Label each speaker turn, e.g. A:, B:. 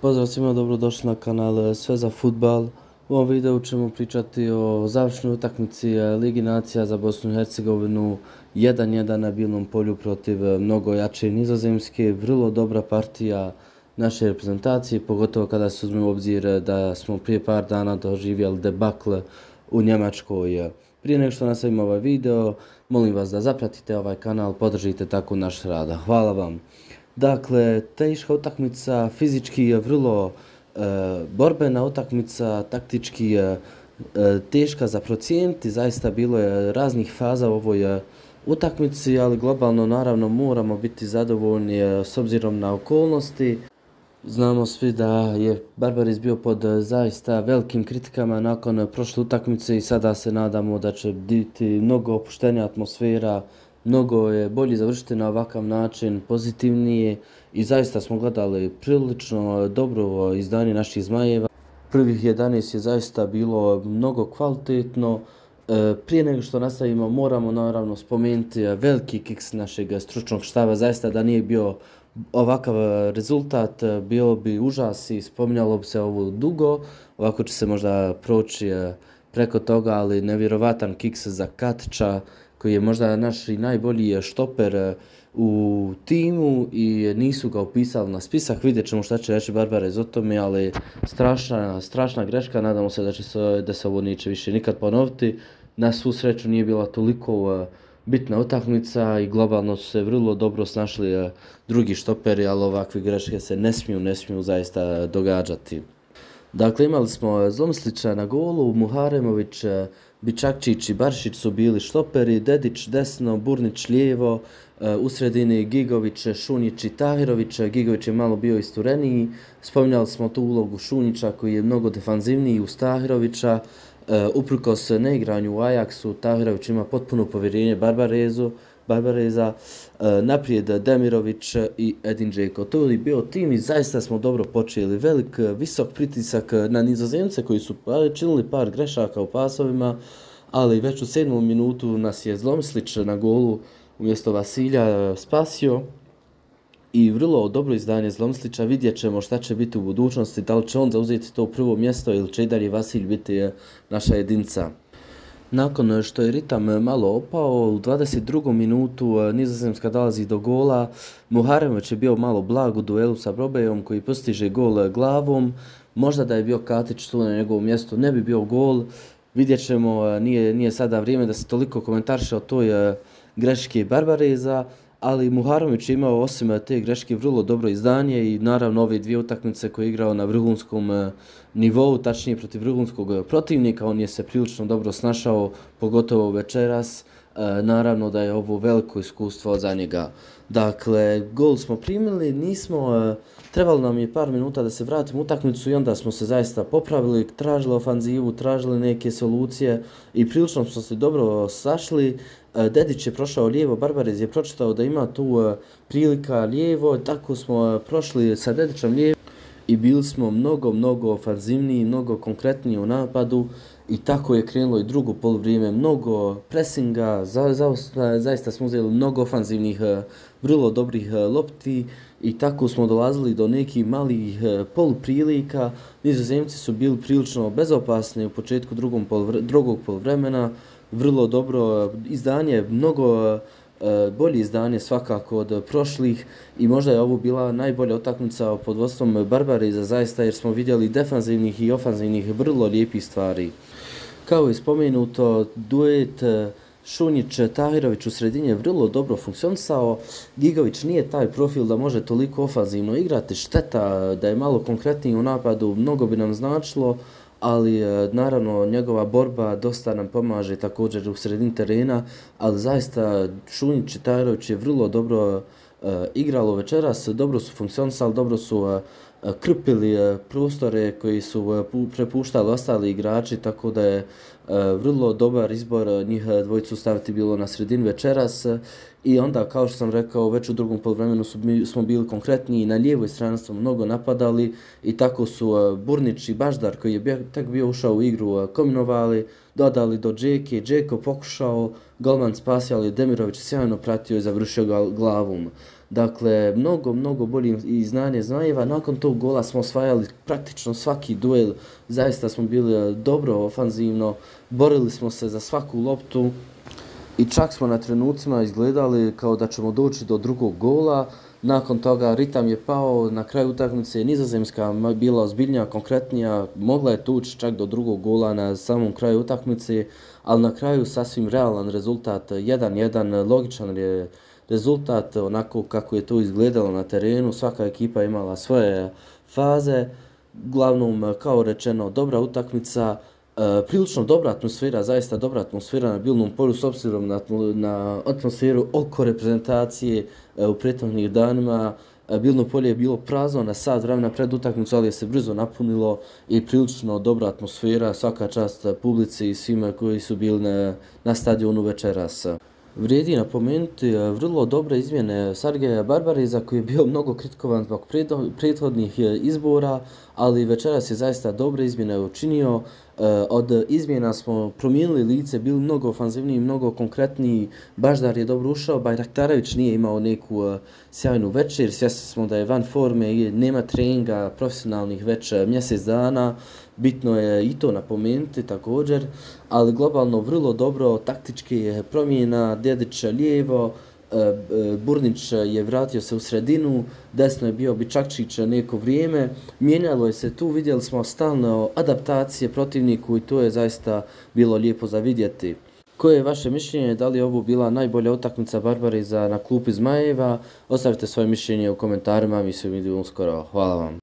A: Pozdrav svima, dobrodošli na kanal Sve za futbal. U ovom videu ćemo pričati o završnoj utakmici Ligi nacija za Bosnu i Hercegovinu 1:1 na Bilnom polju protiv mnogo jače Nizozemske. Vrlo dobra partija naše reprezentacije, pogotovo kada se uzme u obzir da smo prije par dana doživjeli debakl u Njemačkoj. Prije nego što nastavimo ovaj video, molim vas da zapratite ovaj kanal, podržite tako naš rad. Hvala vam. Dakle, teška utakmica, fizički je vrlo borbena utakmica, taktički teška za procijeniti, zaista bilo je raznih faza u ovoj utakmici, ali globalno naravno moramo biti zadovoljni s obzirom na okolnosti. Znamo svi da je Barbaris bio pod zaista velikim kritikama nakon prošle utakmice i sada se nadamo da će biti mnogo opuštenija atmosfera, mnogo je bolje završiti na ovakav način, pozitivnije i zaista smo gledali prilično dobro izdanje naših Zmajeva. Prvih 11 je zaista bilo mnogo kvalitetno. Prije nego što nastavimo moramo naravno spomenuti veliki kiks našeg stručnog štaba, zaista da nije bio ovakav rezultat bilo bi užas i spominjalo bi se ovo dugo, ovako će se možda proći preko toga, ali nevjerovatan kiks za Katića koji je možda naš najbolji štoper u timu i nisu ga upisali na spisak. Vidjet ćemo šta će reći Barbares o tome, ali strašna greška, nadamo se da se ovo neće više nikad ponoviti. Na svu sreću nije bila toliko bitna utakmica i globalno su se vrlo dobro snašli drugi štoperi, ali ovakve greške se ne smiju zaista događati. Dakle, imali smo Zlomslića na golu, Muharemović, Bičakčić i Baršić su bili štoperi, Dedić desno, Burnić lijevo, u sredini Gigović, Šunjić i Tahirović. Gigović je malo bio istureniji, spominjali smo tu ulogu Šunjića koji je mnogo defanzivniji uz Tahirovića. Uprkos neigranju u Ajaksu, Tahirović ima potpuno povjerenje Barbareza, naprijed Demirović i Edin Džeko. To je bio tim i zaista smo dobro počeli. Visok pritisak na Nizozemce koji su činili par grešaka u pasovima, ali već u 7. minutu nas je Zlomslić na golu umjesto Vasilja spasio. I vrlo dobro izdanje Zlomslića, vidjet ćemo šta će biti u budućnosti, da li će on zauzeti to prvo mjesto ili će i dalje Vasilj biti naša jedinca. Nakon što je ritam malo opao, u 22. minutu Nizozemska dolazi do gola. Muharemović je bio malo blag u duelu sa Brobejom koji postiže gol glavom. Možda da je bio Katić tu na njegovom mjestu ne bi bio gol. Vidjet ćemo, nije sada vrijeme da se toliko komentariše o toj greški Barbareza, ali Muharemović je imao osim te greške vrlo dobro izdanje i naravno ove dvije utakmice koje je igrao na vrhunskom nivou, tačnije protiv vrhunskog protivnika, on je se prilično dobro snašao, pogotovo večeras. Naravno da je ovo veliko iskustvo za njega. Dakle, gol smo primili, trebalo nam je par minuta da se vratimo u utakmicu i onda smo se zaista popravili, tražili ofanzivu, tražili neke solucije i prilično smo se dobro sašli. Dedić je prošao lijevo, Barbarez je pročitao da ima tu prilika lijevo, tako smo prošli sa Dedićem lijevo i bili smo mnogo ofanzivniji, mnogo konkretniji u napadu i tako je krenulo i drugo poluvrijeme, mnogo presinga, zaista smo uzeli mnogo ofanzivnih, vrlo dobrih lopti i tako smo dolazili do nekih malih poluprilika. Nizozemci su bili prilično bezopasni u početku drugog poluvremena, vrlo dobro izdanje, mnogo bolje izdanje svakako od prošlih i možda je ovo bila najbolja utakmica pod vodstvom Barbareza zaista jer smo vidjeli defanzivnih i ofanzivnih vrlo lijepih stvari. Kao je spomenuto, duet Šunjić-Tahirović u sredini je vrlo dobro funkcionisao. Gigović nije taj profil da može toliko ofanzivno igrati, šteta da je malo konkretniji u napadu, mnogo bi nam značilo, ali naravno njegova borba dosta nam pomaže također u sredini terena, ali zaista Šunjić i Tahirović je vrlo dobro igralo večeras, dobro su funkcionisali, dobro su krpili prostore koji su prepuštali ostali igrači, tako da je vrlo dobar izbor njih dvojicu staviti bilo na sredini večeras. I onda, kao što sam rekao, već u drugom poluvremenu smo bili konkretniji, na lijevoj strani smo mnogo napadali i tako su Burnić i Baždar, koji je tek bio ušao u igru, kombinovali, dodali do Džeke, Džeko pokušao, golman spasio, ali Demirović sjajno pratio i završio ga glavom. Dakle, mnogo bolje i znanje Zmajeva. Nakon tog gola smo osvajali praktično svaki duel, zaista smo bili dobro ofanzivno, borili smo se za svaku loptu i čak smo na trenucima izgledali kao da ćemo doći do drugog gola. Nakon toga ritam je pao, na kraju utakmice Nizozemska bila ozbiljnija, konkretnija, mogla je tući čak do drugog gola na samom kraju utakmice, ali na kraju sasvim realan rezultat, 1-1, logičan je rezultat onako kako je to izgledalo na terenu, svaka ekipa je imala svoje faze, uglavnom kao rečeno dobra utakmica, prilično dobra atmosfera, zaista dobra atmosfera na Bilnom polju s obzirom na atmosferu oko reprezentacije u prethodnih danima. Bilno polje je bilo prazno na sat vremena pred utakmicu, ali je se brzo napunilo i prilično dobra atmosfera, svaka čast publici i svima koji su bili na stadionu večeras. Vrijedi napomenuti vrlo dobre izmjene Sergeja Barbariza koji je bio mnogo kritikovan zbog prethodnih izbora, ali večeras je zaista dobre izmjene učinio. Od izmjena smo promijenili lice, bili mnogo ofanzivniji, mnogo konkretniji. Baždar je dobro ušao, Bajraktarević nije imao neku sjajnu večer, svjesni smo da je van forme i nema treninga profesionalnih već mjesec dana. Bitno je i to napomenuti također, ali globalno vrlo dobro, taktički je promjena, Dedić lijevo, Burnić je vratio se u sredinu, desno je bio Bičakčić neko vrijeme, mijenjalo je se tu, vidjeli smo stalno adaptacije protivniku i to je zaista bilo lijepo za vidjeti. Koje je vaše mišljenje, da li je ovo bila najbolja utakmica Barbariza na klupi Zmajeva? Ostavite svoje mišljenje u komentarima, mi se vidimo uskoro. Hvala vam.